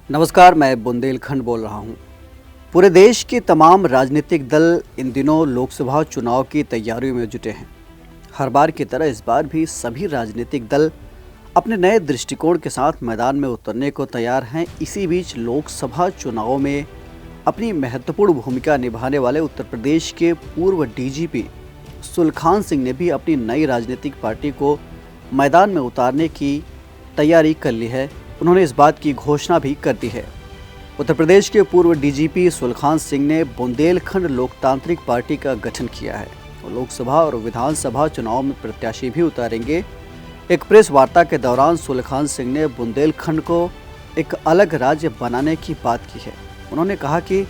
नमस्कार, मैं बुंदेलखंड बोल रहा हूँ। पूरे देश के तमाम राजनीतिक दल इन दिनों लोकसभा चुनाव की तैयारियों में जुटे हैं। हर बार की तरह इस बार भी सभी राजनीतिक दल अपने नए दृष्टिकोण के साथ मैदान में उतरने को तैयार हैं। इसी बीच लोकसभा चुनाव में अपनी महत्वपूर्ण भूमिका निभाने वाले उत्तर प्रदेश के पूर्व डीजीपी सुलखान सिंह ने भी अपनी नई राजनीतिक पार्टी को मैदान में उतारने की तैयारी कर ली है। उन्होंने इस बात की घोषणा भी कर दी है। उत्तर प्रदेश के पूर्व डीजीपी सुलखान सिंह ने बुंदेलखंड लोकतांत्रिक पार्टी का गठन किया है और लोकसभा और विधानसभा चुनाव में प्रत्याशी भी उतारेंगे। एक प्रेस वार्ता के दौरान सुलखान सिंह ने बुंदेलखंड को एक अलग राज्य बनाने की बात की है। उन्होंने कहा कि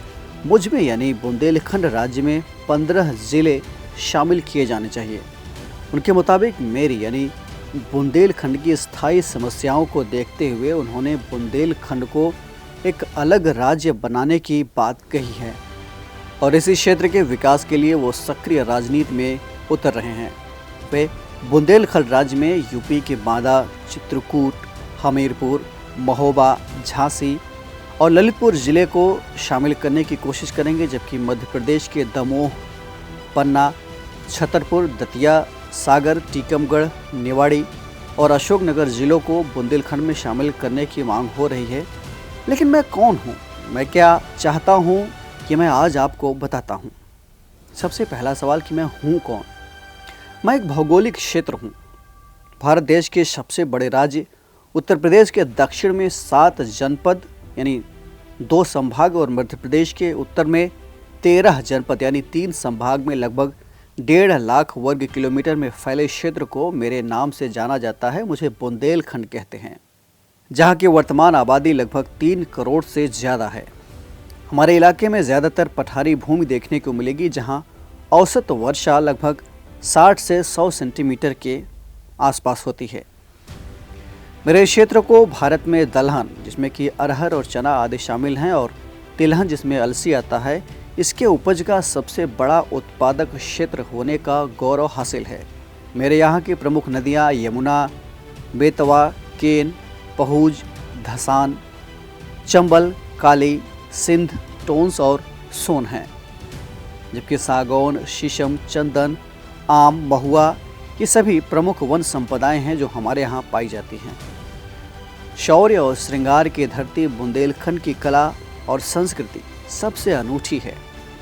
मुझ में यानी बुंदेलखंड राज्य में 15 जिले शामिल किए जाने चाहिए। उनके मुताबिक मेरी यानी बुंदेलखंड की स्थायी समस्याओं को देखते हुए उन्होंने बुंदेलखंड को एक अलग राज्य बनाने की बात कही है और इसी क्षेत्र के विकास के लिए वो सक्रिय राजनीति में उतर रहे हैं। वे बुंदेलखंड राज्य में यूपी के बांदा, चित्रकूट, हमीरपुर, महोबा, झांसी और ललितपुर जिले को शामिल करने की कोशिश करेंगे, जबकि मध्य प्रदेश के दमोह, पन्ना, छतरपुर, दतिया, सागर, टीकमगढ़, निवाड़ी और अशोकनगर जिलों को बुंदेलखंड में शामिल करने की मांग हो रही है। लेकिन मैं कौन हूँ, मैं क्या चाहता हूँ कि मैं आज आपको बताता हूँ। सबसे पहला सवाल कि मैं हूँ कौन। मैं एक भौगोलिक क्षेत्र हूँ। भारत देश के सबसे बड़े राज्य उत्तर प्रदेश के दक्षिण में 7 जनपद यानी 2 संभाग और मध्य प्रदेश के उत्तर में 13 जनपद यानी 3 संभाग में लगभग 1.5 लाख वर्ग किलोमीटर में फैले क्षेत्र को मेरे नाम से जाना जाता है। मुझे बुंदेलखंड कहते हैं, जहाँ की वर्तमान आबादी लगभग 3 करोड़ से ज़्यादा है। हमारे इलाके में ज़्यादातर पठारी भूमि देखने को मिलेगी, जहाँ औसत वर्षा लगभग 60 से 100 सेंटीमीटर के आसपास होती है। मेरे क्षेत्र को भारत में दलहन, जिसमें कि अरहर और चना आदि शामिल हैं, और तिलहन, जिसमें अलसी आता है, इसके उपज का सबसे बड़ा उत्पादक क्षेत्र होने का गौरव हासिल है। मेरे यहाँ की प्रमुख नदियाँ यमुना, बेतवा, केन, पहुज, धसान, चंबल, काली, सिंध, टोंस और सोन हैं, जबकि सागौन, शीशम, चंदन, आम, महुआ ये सभी प्रमुख वन संपदाएं हैं जो हमारे यहाँ पाई जाती हैं। शौर्य और श्रृंगार की धरती बुंदेलखंड की कला और संस्कृति सबसे अनूठी है।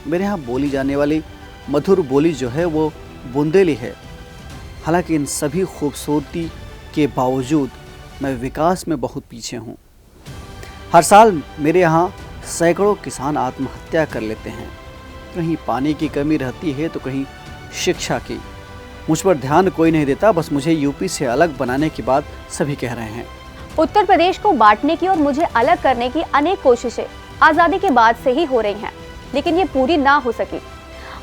मेरे यहाँ बोली जाने वाली मधुर बोली जो है वो बुंदेली है। हालांकि इन सभी खूबसूरती के बावजूद मैं विकास में बहुत पीछे हूँ। हर साल मेरे यहाँ सैकड़ों किसान आत्महत्या कर लेते हैं। कहीं पानी की कमी रहती है तो कहीं शिक्षा की। मुझ पर ध्यान कोई नहीं देता, बस मुझे यूपी से अलग बनाने की बात सभी कह रहे हैं। उत्तर प्रदेश को बांटने की और मुझे अलग करने की अनेक कोशिशें आजादी के बाद से ही हो रही हैं, लेकिन ये पूरी ना हो सकी।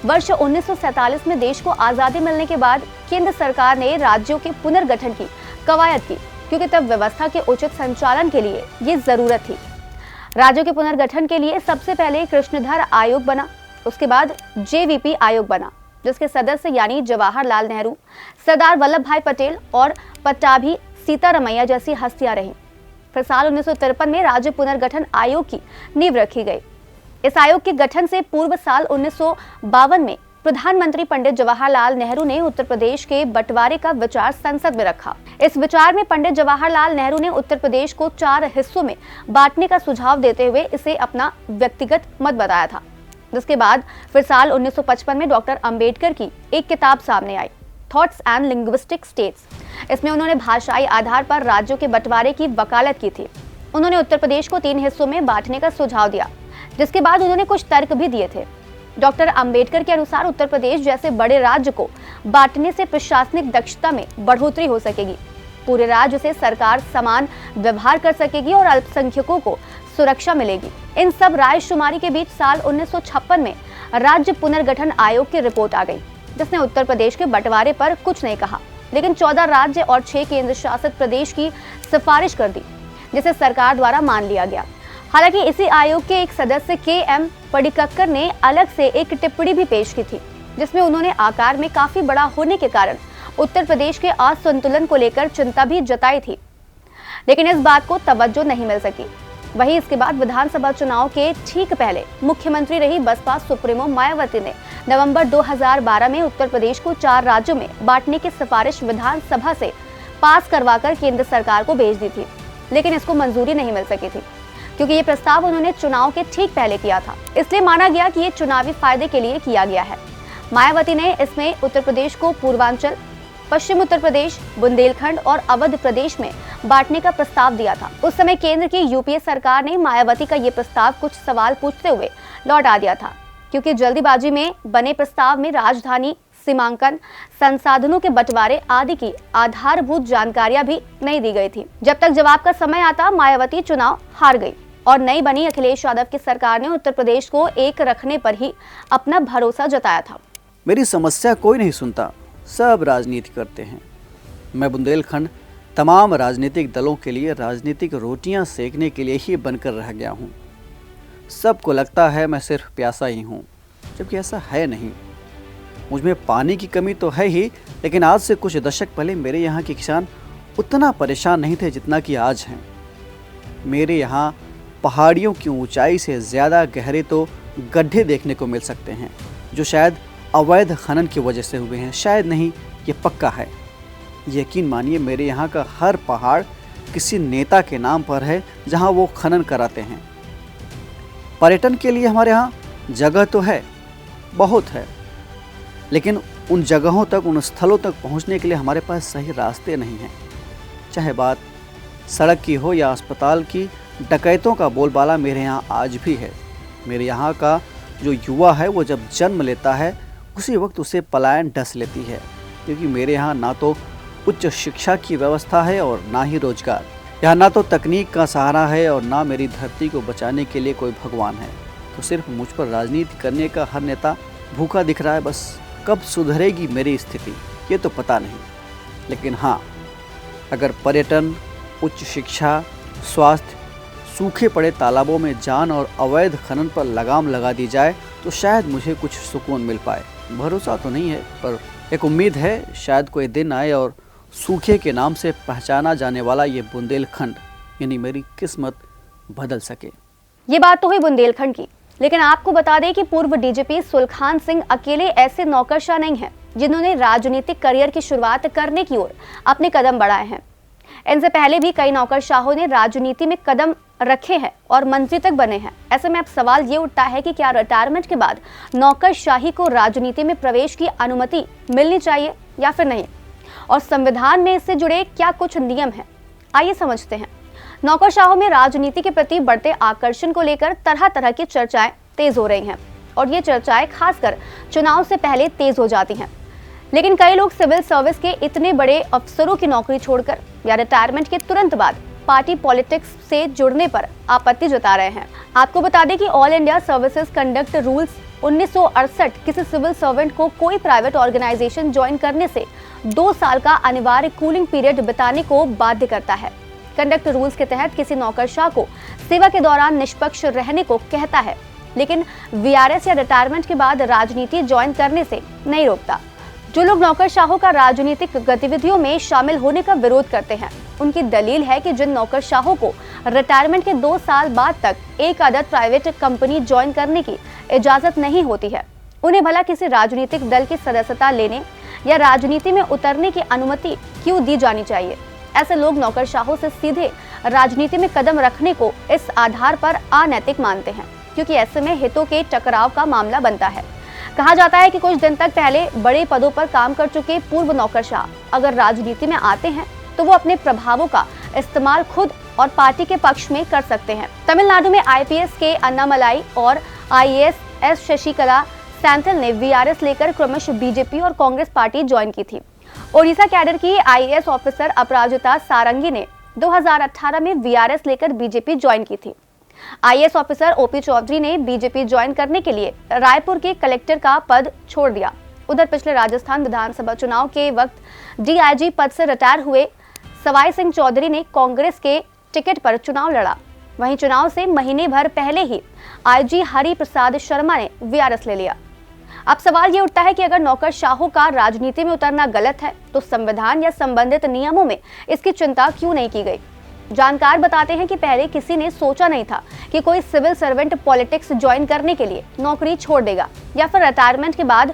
वर्ष 1947 में देश को आजादी मिलने के बाद केंद्र सरकार ने राज्यों के पुनर्गठन की कवायद की, क्योंकि तब व्यवस्था के उचित संचालन के लिए ये जरूरत थी। राज्यों के पुनर्गठन के लिए सबसे पहले कृष्णधर आयोग बना, उसके बाद जेवीपी आयोग बना, जिसके सदस्य यानी जवाहरलाल नेहरू, सरदार वल्लभ भाई पटेल और पट्टाभी सीतारमैया जैसी हस्तियां रहीं। फिर साल 1953 में राज्य पुनर्गठन आयोग की नींव रखी गई। इस आयोग के गठन से पूर्व साल 1952 में प्रधानमंत्री पंडित जवाहरलाल नेहरू ने उत्तर प्रदेश के बंटवारे का विचार संसद में रखा। इस विचार में पंडित जवाहरलाल नेहरू ने उत्तर प्रदेश को 4 हिस्सों में बांटने का सुझाव देते हुए इसे अपना व्यक्तिगत मत बताया था। जिसके बाद फिर साल 1955 में डॉक्टर अंबेडकर की एक किताब सामने आई, थॉट्स एंड लिंग्विस्टिक स्टेट्स। इसमें उन्होंने भाषाई आधार पर राज्यों के बंटवारे की वकालत की थी। उन्होंने उत्तर प्रदेश को 3 हिस्सों में बांटने का सुझाव दिया, जिसके बाद उन्होंने कुछ तर्क भी दिए थे। डॉक्टर अंबेडकर के अनुसार उत्तर प्रदेश जैसे बड़े राज्य को बांटने से प्रशासनिक दक्षता में बढ़ोतरी हो सकेगी, पूरे राज्य से सरकार समान व्यवहार कर सकेगी और अल्पसंख्यकों को सुरक्षा मिलेगी। इन सब रायशुमारी के बीच साल 1956 में राज्य पुनर्गठन आयोग की रिपोर्ट आ गई, जिसने उत्तर प्रदेश के बंटवारे पर कुछ नहीं कहा, लेकिन 14 राज्य और 6 केंद्र शासित प्रदेश की सिफारिश कर दी, जिसे सरकार द्वारा मान लिया गया। हालांकि इसी आयोग के एक सदस्य के.एम. पडिक्कर ने अलग से एक टिप्पणी भी पेश की थी, जिसमें उन्होंने आकार में काफी बड़ा होने के कारण उत्तर प्रदेश के असंतुलन को लेकर चिंता भी जताई थी, लेकिन इस बात को तवज्जो नहीं मिल सकी। वहीं इसके बाद विधानसभा चुनाव के ठीक पहले मुख्यमंत्री रही बसपा सुप्रीमो मायावती ने नवंबर 2012 में उत्तर प्रदेश को 4 राज्यों में बांटने की सिफारिश विधानसभा से पास करवाकर केंद्र सरकार को भेज दी थी, लेकिन इसको मंजूरी नहीं मिल सकी थी क्योंकि ये प्रस्ताव उन्होंने चुनाव के ठीक पहले किया था। इसलिए माना गया कि ये चुनावी फायदे के लिए किया गया है। मायावती ने इसमें उत्तर प्रदेश को पूर्वांचल, पश्चिम उत्तर प्रदेश, बुंदेलखंड और अवध प्रदेश में बांटने का प्रस्ताव दिया था। उस समय केंद्र की यूपीए सरकार ने मायावती का ये प्रस्ताव कुछ सवाल पूछते हुए लौटा दिया था क्योंकि जल्दीबाजी में बने प्रस्ताव में राजधानी, सीमांकन, संसाधनों के बंटवारे आदि की आधारभूत जानकारियां भी नहीं दी गई थी। जब तक जवाब का समय आता, मायावती चुनाव हार गई और नई बनी अखिलेश यादव की सरकार ने उत्तर प्रदेश को एक रखने पर ही अपना भरोसा जताया था। मेरी समस्या कोई नहीं सुनता, सब राजनीति करते हैं। मैं बुंदेलखंड तमाम राजनीतिक दलों के लिए राजनीतिक रोटियां सेकने के लिए ही बनकर रह गया हूं। सबको लगता है मैं सिर्फ प्यासा ही हूं, जबकि ऐसा है नहीं। मुझमें पानी की कमी तो है ही, लेकिन आज से कुछ दशक पहले मेरे यहाँ के किसान उतना परेशान नहीं थे जितना कि आज हैं। मेरे यहाँ पहाड़ियों की ऊंचाई से ज़्यादा गहरे तो गड्ढे देखने को मिल सकते हैं, जो शायद अवैध खनन की वजह से हुए हैं। शायद नहीं, ये पक्का है। यकीन मानिए, मेरे यहाँ का हर पहाड़ किसी नेता के नाम पर है जहाँ वो खनन कराते हैं। पर्यटन के लिए हमारे यहाँ जगह तो है, बहुत है, लेकिन उन जगहों तक, उन स्थलों तक पहुँचने के लिए हमारे पास सही रास्ते नहीं हैं। चाहे बात सड़क की हो या अस्पताल की, डकैतों का बोलबाला मेरे यहाँ आज भी है। मेरे यहाँ का जो युवा है वो जब जन्म लेता है उसी वक्त उसे पलायन डस लेती है, क्योंकि मेरे यहाँ ना तो उच्च शिक्षा की व्यवस्था है और ना ही रोजगार। यहाँ ना तो तकनीक का सहारा है और ना मेरी धरती को बचाने के लिए कोई भगवान है। तो सिर्फ मुझ पर राजनीति करने का हर नेता भूखा दिख रहा है। बस कब सुधरेगी मेरी स्थिति ये तो पता नहीं, लेकिन हाँ, अगर पर्यटन, उच्च शिक्षा, स्वास्थ्य, सूखे पड़े तालाबों में जान और अवैध खनन पर लगाम लगा दी जाए तो शायद मुझे कुछ सुकून मिल पाए। भरोसा तो नहीं है, पर एक उम्मीद है, शायद कोई दिन आए और सूखे के नाम से पहचाना जाने वाला ये बुंदेलखंड यानी मेरी किस्मत बदल सके। ये बात तो हुई बुंदेलखंड की, लेकिन आपको बता दें कि पूर्व डीजीपी सुलखान सिंह अकेले ऐसे नौकरशाह नहीं हैं जिन्होंने राजनीतिक करियर की शुरुआत करने की ओर अपने कदम बढ़ाए हैं। इनसे पहले भी कई नौकरशाहों ने राजनीति में कदम रखे हैं और मंत्री तक बने हैं। ऐसे में अब सवाल ये उठता है कि क्या रिटायरमेंट के बाद नौकरशाही को राजनीति में प्रवेश की अनुमति मिलनी चाहिए या फिर नहीं, और संविधान में इससे जुड़े क्या कुछ नियम हैं। आइए समझते हैं। नौकरशाहों में राजनीति के प्रति बढ़ते आकर्षण को लेकर तरह तरह की चर्चाएं तेज हो रही हैं और ये चर्चाएं खासकर चुनाव से पहले तेज हो जाती हैं। लेकिन कई लोग सिविल सर्विस के इतने बड़े अफसरों की नौकरी छोड़कर या रिटायरमेंट के तुरंत बाद पार्टी पॉलिटिक्स से जुड़ने पर आपत्ति जता रहे हैं। आपको बता दें कि all India services conduct rules 1968 किसी सिविल सर्वेंट को कोई प्राइवेट ऑर्गेनाइजेशन ज्वाइन करने से 2 साल का अनिवार्य कूलिंग पीरियड बिताने को बाध्य करता है। कंडक्ट रूल्स के तहत किसी नौकरशाह को सेवा के दौरान निष्पक्ष रहने को कहता है, लेकिन वीआरएस या रिटायरमेंट के बाद राजनीति ज्वाइन करने से नहीं रोकता। जो लोग नौकरशाहों का राजनीतिक गतिविधियों में शामिल होने का विरोध करते हैं, उनकी दलील है कि जिन नौकरशाहों को रिटायरमेंट के 2 साल बाद तक एक आदत प्राइवेट कंपनी ज्वाइन करने की इजाजत नहीं होती है, उन्हें भला किसी राजनीतिक दल की सदस्यता लेने या राजनीति में उतरने की अनुमति क्यों दी जानी चाहिए। ऐसे लोग नौकरशाहों से सीधे राजनीति में कदम रखने को इस आधार पर अनैतिक मानते हैं, क्योंकि ऐसे में हितों के टकराव का मामला बनता है। कहा जाता है कि कुछ दिन तक पहले बड़े पदों पर काम कर चुके पूर्व नौकरशाह अगर राजनीति में आते हैं तो वो अपने प्रभावों का इस्तेमाल खुद और पार्टी के पक्ष में कर सकते हैं। तमिलनाडु में आईपीएस के अन्नामलाई और आईएएस एस शशिकला सैंथल ने वीआरएस लेकर क्रमशः बीजेपी और कांग्रेस पार्टी ज्वाइन की थी। ओडिशा कैडर की आईएएस ऑफिसर अपराजिता सारंगी ने 2018 में वीआरएस लेकर बीजेपी ज्वाइन की थी। आईएएस ऑफिसर ओपी चौधरी ने बीजेपी ज्वाइन करने के लिए रायपुर के कलेक्टर का पद छोड़ दिया। उधर पिछले राजस्थान विधानसभा चुनाव के वक्त डीआईजी पद से रिटायर हुए सवाई सिंह चौधरी ने कांग्रेस के टिकट पर चुनाव लड़ा। वहीं चुनाव से महीने भर पहले ही आईजी हरि प्रसाद शर्मा ने वीआरएस ले लिया। अब सवाल ये उठता है कि अगर नौकरशाहों का राजनीति में उतरना गलत है तो संविधान या संबंधित नियमों में इसकी चिंता क्यों नहीं की गई। जानकार बताते हैं कि पहले किसी ने सोचा नहीं था कि कोई सिविल सर्वेंट पॉलिटिक्स ज्वाइन करने के लिए नौकरी छोड़ देगा या फिर रिटायरमेंट के बाद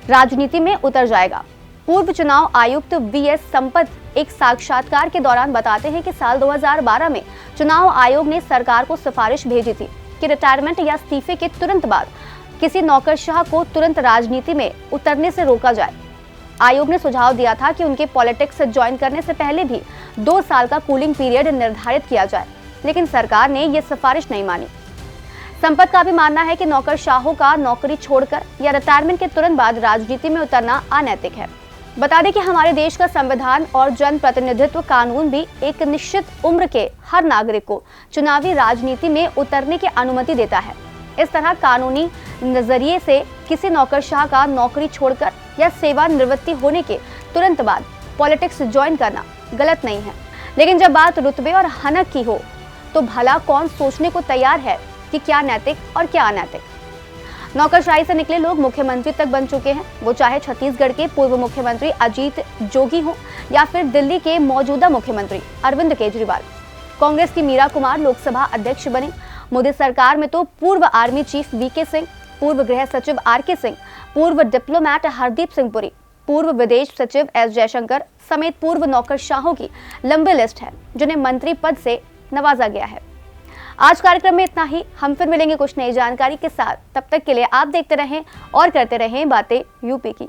राजनीति में उतर जाएगा। पूर्व चुनाव आयुक्त वीएस संपत एक साक्षात्कार के दौरान बताते हैं कि साल 2012 में चुनाव आयोग ने सरकार को सिफारिश भेजी थी कि रिटायरमेंट या इस्तीफे के तुरंत बाद किसी नौकरशाह को तुरंत राजनीति में उतरने से रोका जाए। आयोग ने सुझाव दिया था कि उनके पॉलिटिक्स ज्वाइन करने से पहले भी 2 साल का कूलिंग पीरियड निर्धारित किया जाए, लेकिन सरकार ने यह सिफारिश नहीं मानी। संपत का भी मानना है कि नौकरशाहों का नौकरी छोड़कर या रिटायरमेंट के तुरंत बाद राजनीति में उतरना अनैतिक है। बता दें कि हमारे देश का संविधान और जन प्रतिनिधित्व कानून भी एक निश्चित उम्र के हर नागरिक को चुनावी राजनीति में उतरने की अनुमति देता है। इस तरह कानूनी नजरिए से किसी नौकरशाह का नौकरी छोड़कर या सेवानिवृत्ति होने के तुरंत बाद पॉलिटिक्स ज्वाइन करना गलत नहीं है, लेकिन जब बात रुतबे और हनक की हो तो भला कौन सोचने को तैयार है कि क्या नैतिक और क्या अनैतिक। नौकरशाही से निकले लोग मुख्यमंत्री तक बन चुके हैं, वो चाहे छत्तीसगढ़ के पूर्व मुख्यमंत्री अजीत जोगी हो या फिर दिल्ली के मौजूदा मुख्यमंत्री अरविंद केजरीवाल। कांग्रेस की मीरा कुमार लोकसभा अध्यक्ष बने। मोदी सरकार में तो पूर्व आर्मी चीफ वीके सिंह, पूर्व गृह सचिव आरके सिंह, पूर्व डिप्लोमैट हरदीप सिंह पुरी, पूर्व विदेश सचिव एस जयशंकर समेत पूर्व नौकरशाहों की लंबी लिस्ट है जिन्हें मंत्री पद से नवाजा गया है। आज कार्यक्रम में इतना ही। हम फिर मिलेंगे कुछ नई जानकारी के साथ। तब तक के लिए आप देखते रहें और करते रहें बातें यूपी की।